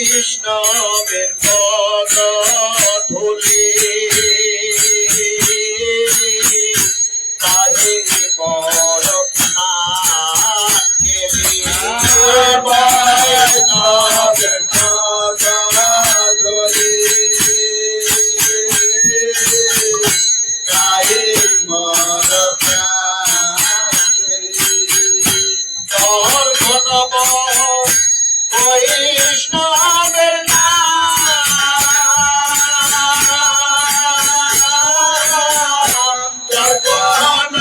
বৈষ্ণবের পদ ধুলি তাহে বড় না খেলি বৈষ্ণবের পদ ধুলি তাহে বড় তোর ঘটব বৈষ্ণবের নাম যখন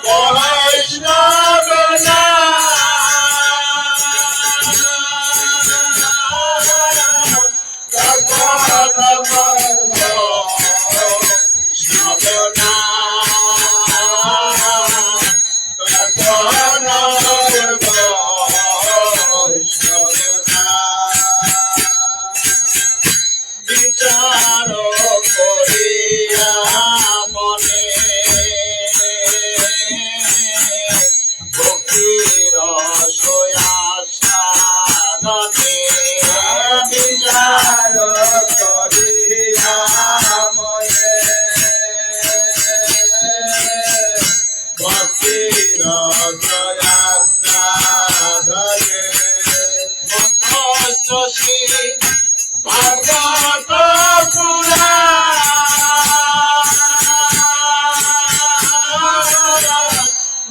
বৈষ্ণবের নাম যখন বৈষ্ণবের বিচার করিয়া মনে ভক্তির সাধনে বিচার করিয়া মনে ভক্তির সাধনে মন্ত্র শ্রী ভাগবত পুরাণ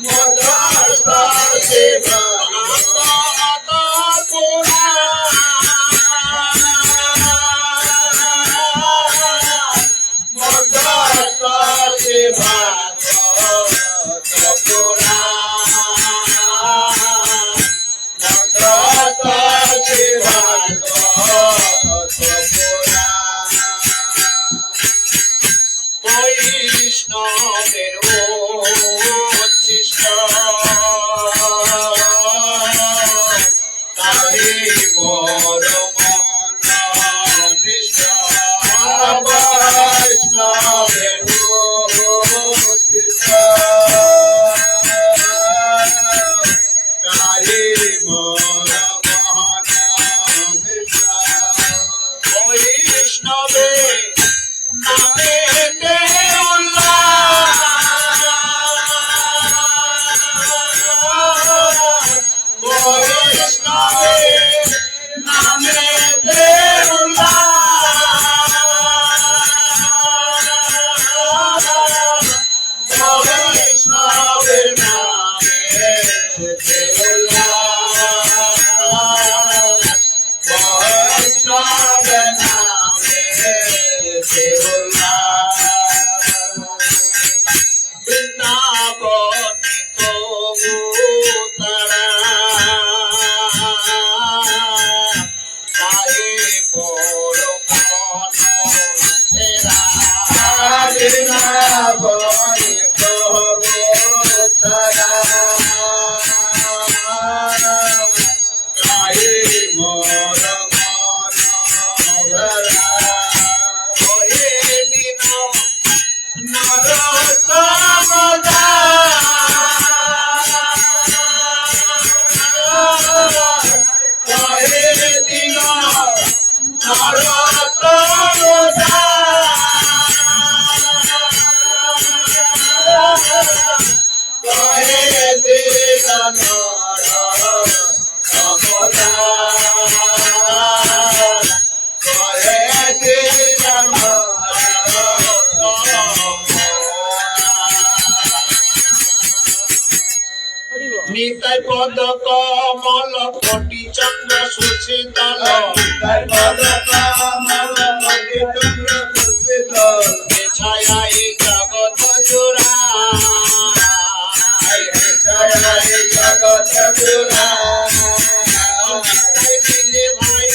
মদস্ত সেবা ভাগবত পুরাণ মদস্ত সেবা ভাগবত পুরাণ মদস্ত সেবা বৈষ্ণবের উচ্ছিষ্ট তাহে বড় মনোনিষ্ঠ বৈষ্ণবের উচ্ছিষ্ট তাহে বড় মনোনিষ্ঠ বৈষ্ণবের নামে বৈষ্ণবের নামে বৈষ্ণবের নামে বৈষ্ণবের নামে বৃন্দাবনী তবু তারা তাহে বড় মনোহরা বৃন্দাবনী তবু তারা তাহে বড় মনোহরা ওহে দিন নরোত্তম ওহে দিন নরোত্তম ওহে দিন নিতাই পদ কমল কোটি চন্দ্র সুশীতল নিতাই পদ কমল কোটি চন্দ্র সুশীতল ছায়া এই জগৎ জোড়া ছায়া এই জগৎ জোড়া বিনে ভাই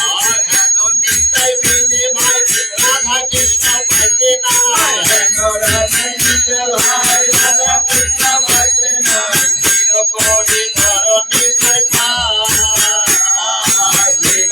আর হেন নিতাই বিনে ভাই রাধা কৃষ্ণ পাইতে না রাধা কৃষ্ণ ভাই রাধা কৃষ্ণ পাইতে না ধরণী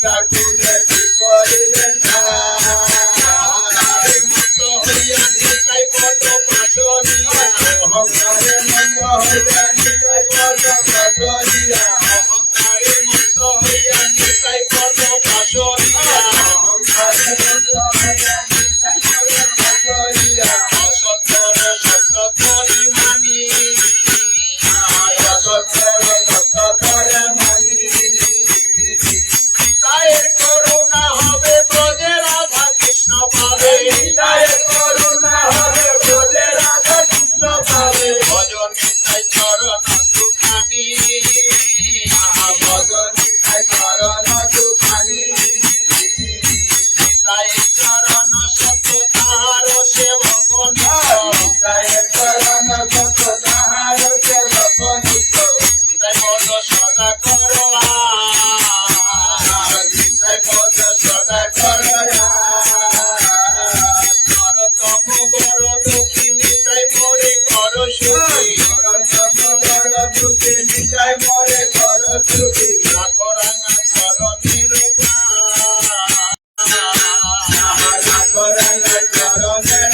ডাকুলে কি করিলেন অহংকারে মত্ত হইয়া নিতাই পদ পাশরিয়া অহংকারে মত্ত হইয়া নিতাই পদ পাশরিয়া অহংকারে মত্ত হইয়া নিতাই পদ পাশরিয়া অহংকারে মত্ত হইয়া নিতাই পদ পাশরিয়া অসত্যর সত্য করি মানি অসত্যর সত্য করে মানি নিতাইয়ের করুণা হবে ব্রজে রাধা কৃষ্ণ পাবে নিতাইয়ের করুণা হবে ব্রজে রাধা কৃষ্ণ পাবে ভজন নিতাই চরণ দুখানি ভজন নিতাই চরণ দুখানি নিতাইয়ের চরণ সত্য তাহার সেবক নিতাইয়ের চরণ সত্য তাহার সেবক নিতাই পদ সদা করো নিতাই পদ সদা করো নরতম বড় দুঃখী নিতাই মোরে কর সুখী নরতম বড় দুঃখী নিতাই মোরে কর সুখী রাখো রাঙা চরণের রাখো রাঙা চরণের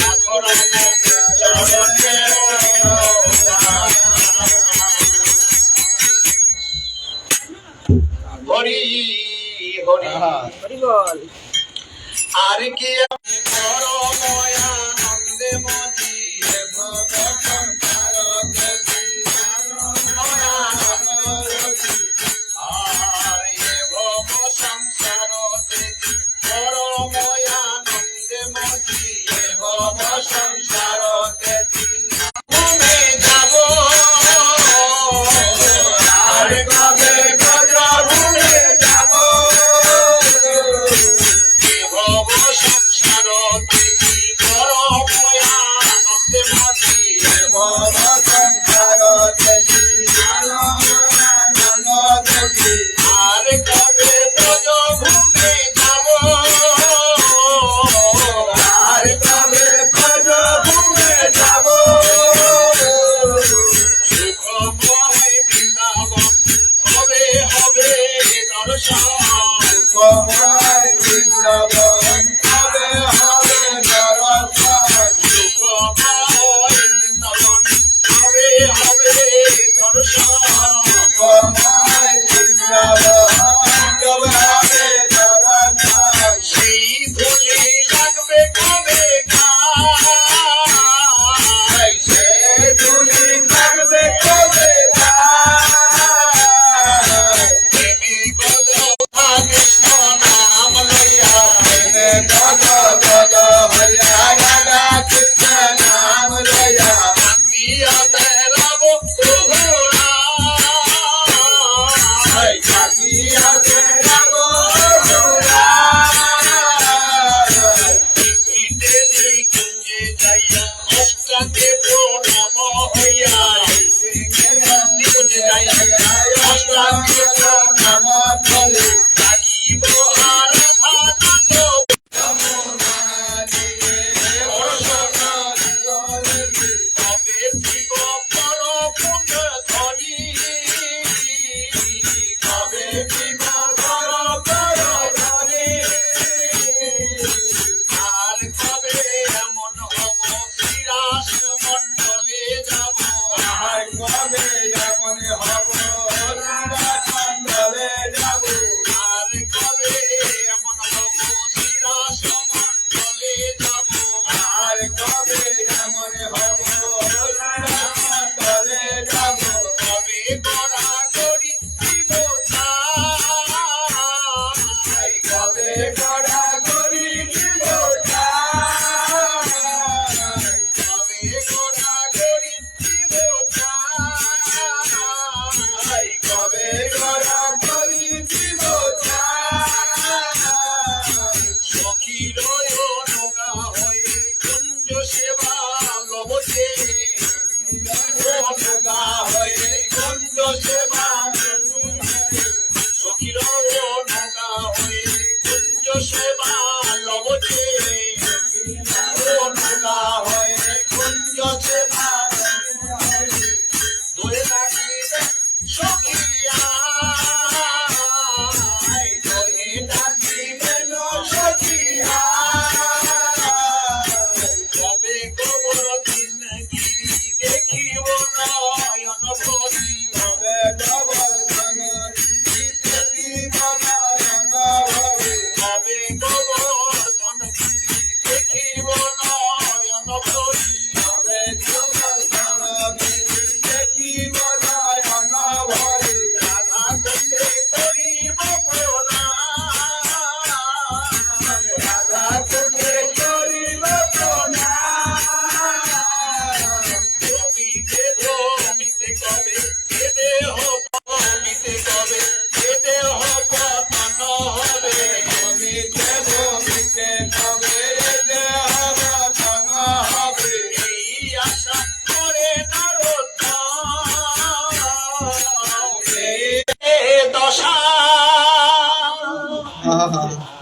রাখো রাঙা চরণের হরি হরি আর কি আমি বড় ময়ানন্দে মজিয়ে ভব সংসার আর এ ভব সংসার বড় ময়ানন্দে মজিয়ে ভব সংসার ঘুমে যাব আর কবে ব্রজ ঘুমে যাব ভব সংসার দেখি বড় ময়ানন্দে মজিয়ে ভব সংসার দেখি আর কবে ব্রজ ঘুমে যাব আর কবে ব্রজ ঘুমে যাব সুখময় বৃন্দাবন হবে হবে দর্শন সুখময় বৃন্দাবন হবে হবে দর্শন সুখময় বৃন্দাবন হবে হবে দর্শন সুখময় বৃন্দাবন হবে হবে দর্শন সেই ধুলি লাগবে কবে গায় সেই ধুলি লাগবে কবে গায় দেবী গদ কৃষ্ণ নাম লইয়া গদ গদ হরিয়া রাধা কৃষ্ণ নাম লইয়া কান্দিয়া বেড়াবো সুঘোড়া কান্দিয়া বেড়াবো সুঘোড়া পিঠে কুঞ্জে যাইয়া অষ্টাঙ্গে প্রণাম হইয়া কুঞ্জে যাইয়া অষ্টাঙ্গে প্রণাম বলে ডাকিব আরাধা নাথ তবে শিব পর পুণ্য ধরি তবে শিব পর ধরি আর কবে এমন হব শ্রীরাস মণ্ডলে যাব আর কবে এমন হব শ্রীরাস মণ্ডলে যাব আর কবে এমন হব শ্রীরাস মণ্ডলে যাব আর কবে এমন হব শ্রীরাস মণ্ডলে যাব কবে গড়া গড়ি জীব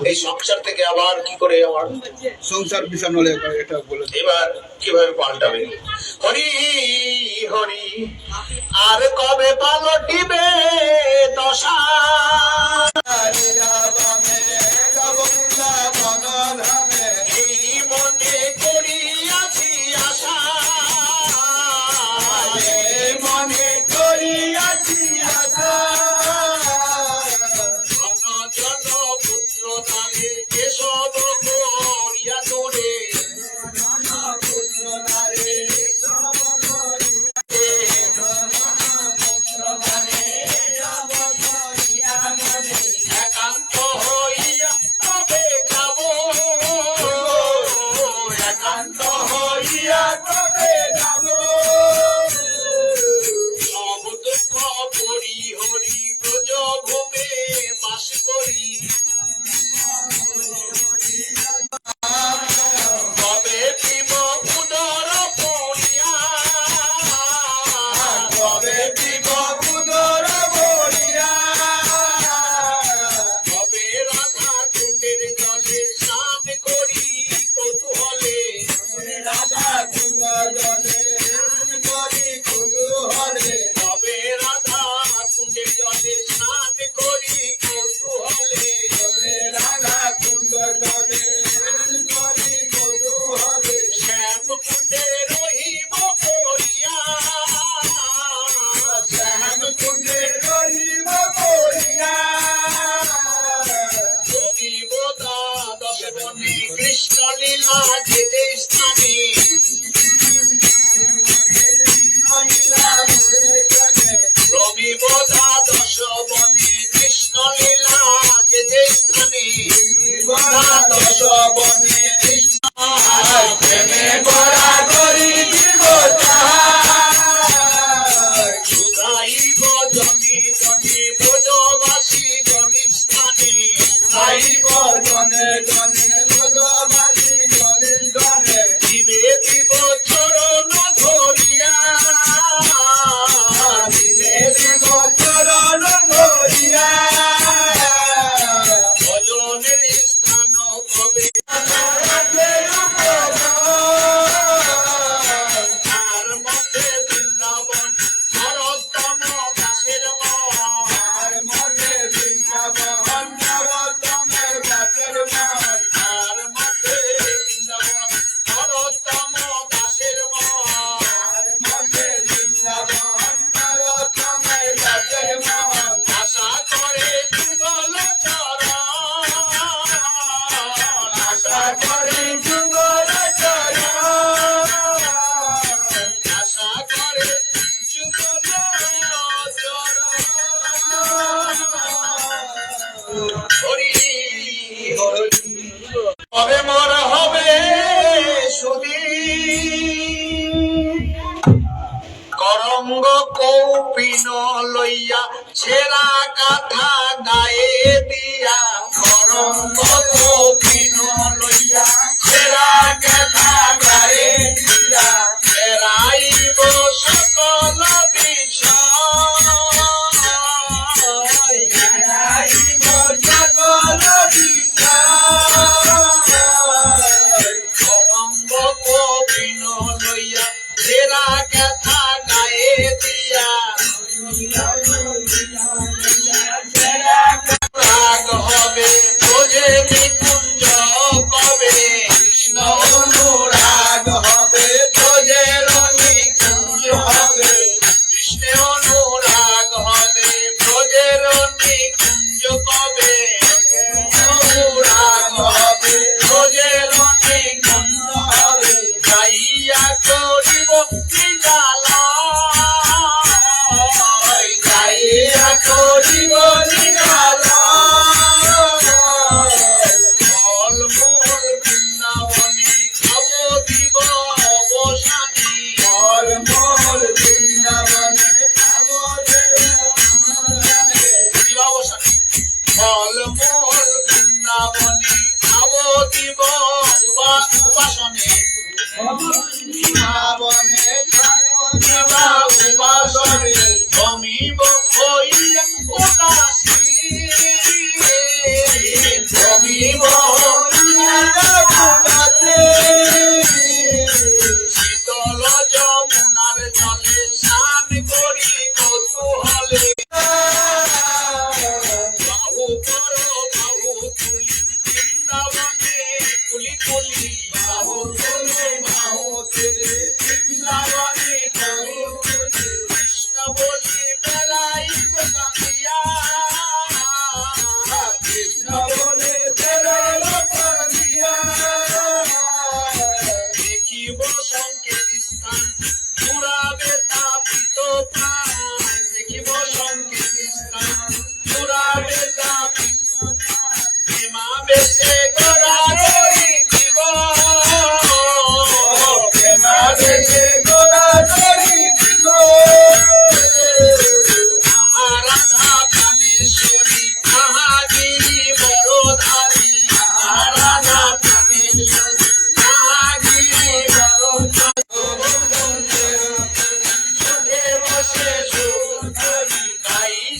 এই সংসার থেকে আবার কি করে আমার সংসার বিছানো হলে এটা বলে এবার কিভাবে পাল্টাবে? হরি হরি আর কবে পালটিবে দশা? এই মনে করিয়াছি আশা, মনে করিয়াছি আশা, জন পুত্র নামে এসব করিয়া তোরে, একান্ত হইয়া তবে যাব, একান্ত হইয়া তবে যাব, সব দুঃখ পরি হরি ব্রজ ভূমে বাস করি। তবে পিব উদর পড়িয়া, তবে দিব উদর বলিয়া, তবে রাধা কুণ্ডের জলে স্নান করি কৌতূহলে, রাধা কুণ্ড জলে করি কুতূহলে, তবে রাধা কুণ্ডের জলে স্নান করি কৌতূহলে, রাধা কুণ্ড জলে করি কুতূহলে, শ্যাম কুণ্ডে রহিব করিয়া, শ্যাম কুণ্ডে রহিব করিয়া, রহিব দ্বাদশ বনে কৃষ্ণ লীলা যে স্থানে, রমিব দ্বাদশ বনে কৃষ্ণ লীলা যে স্থানে, দ্বাদশ বনে প্রেমে গড়া করি দিব তাহার, সুধাইব জনে জনে ব্রজবাসী জনিস্থানে, গাইব জনে জনে ভগবানী জনে জনে, দিবে দিব চরণ ধরিয়া, দিবে দিব চরণ ধরিয়া, ভজনের স্থান কবে তার মধ্যে বৃন্দাবন নরোত্তম দাসের মন, আর মনে বৃন্দাবন নরোত্তমের দাসের মন, তার মধ্যে বৃন্দাবন নরোত্তম দাসের মন, আর মনে বৃন্দাবন নরোত্তমের দাসের মন, আশা করে যুগল চরণ, আশা করি যুগল চরণ, আশা করে যুগল চরণ। হরি হরি কবে মোর হবে সুদীপ, করঙ্গ কৌপিন লইয়া ছেঁড়া কাঁথা গায়ে দিয়া, করঙ্গ কৌপিন লইয়া ছেঁড়া কাঁথা গায়ে দিয়া, ফেরাইব সকল বিষয়, ফেরাইব সকল বিষয়, করঙ্গ কৌপিন লইয়া ছেঁড়া কাঁথা গায়ে দিয়া, রাগ হবে বোঝে নিকুঞ্জ কবে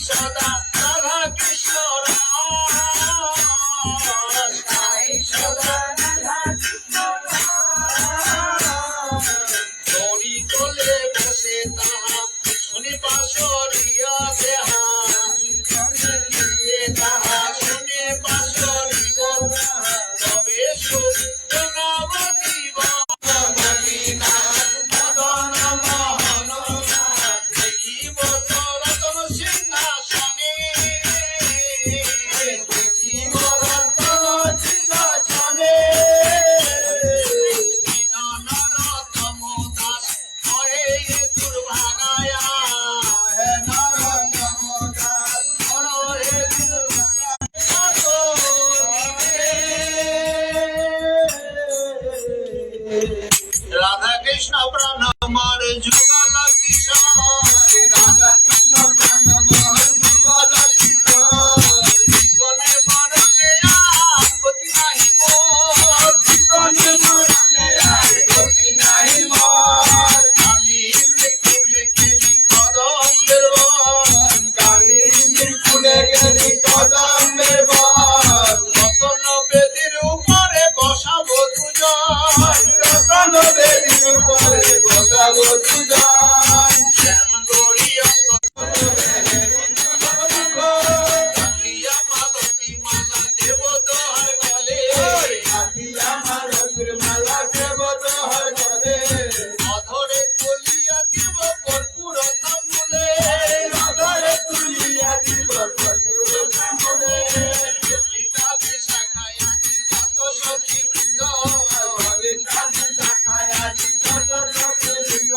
সদা রাধা কৃষ্ণ রস গাই সদা রাধা কৃষ্ণ রস। দড়ি তোলে বসে তাহা শুনি পাশরিয়া দেহা তাহা শুনে পাশরি তবে সুখ নবদীব মদন মোহন দেখিব রতন সিংহাসনে দেখিব রতন সিংহাসনে। নরতম দাস হয়ে দুর্ভাগায়া হে নরতম দাস হরে রাধা কৃষ্ণ প্রাণ আমার যুগল কিশোর রাধা কৃষ্ণ প্রাণ মোহন যুগল কিশোর। জীবনে মরণে আর গতি নাহি মোর জীবনে মরণে আর গতি নাই মোর। খালি ফুলে খেলি কদমের বন কালিন্দীর ফুলে গেলি কদমের বন। রতন বেদির উপরে বসাবো দুজন রতন বেদির উপরে বসাবো দুজন। শ্যাম গৌরী অঙ্গ প্রিয়া মালতী মালা দেব দোহার গলে হাতিয়া মালতীর মালা দেব তোহার গলে। অধরে তুলিয়া দিব কর্পূর তাম্বুলে অধরে তুলিয়া দিব কর্পূর তাম্বুলে। ললিতা বিশাখায়া যত সখী বৃন্দ ললিতাদি শাখায়া চিত্ত সখীবৃন্দ।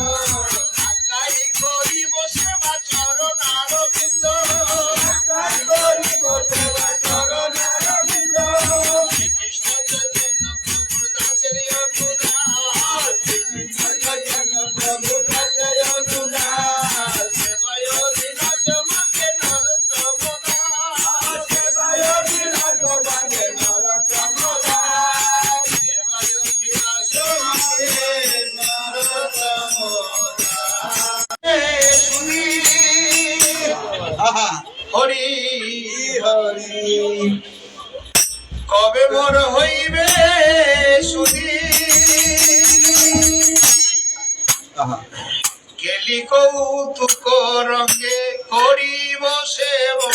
আকাই করিব সেবা চরণ আরবিন্দ তাই করিব সেবা চরণারবিন্দ। শ্রীকৃষ্ণ চৈতন্য প্রভুর দাসের অনুদাস শ্রীকৃষ্ণ চৈতন্য প্রভু দাসে অনুদাস। সেবায় বিনাশ মাগে নরোত্তম দাস সেবায় বিরাট বাগে নরোত্তম দাস। সেবায় বিনাশ হে নরোত্তম দাস। শুনি আহা হরি হরি কবে মোর হইবে শুনি আহা গেলি কৌতুক রঙ্গে করিব সেবা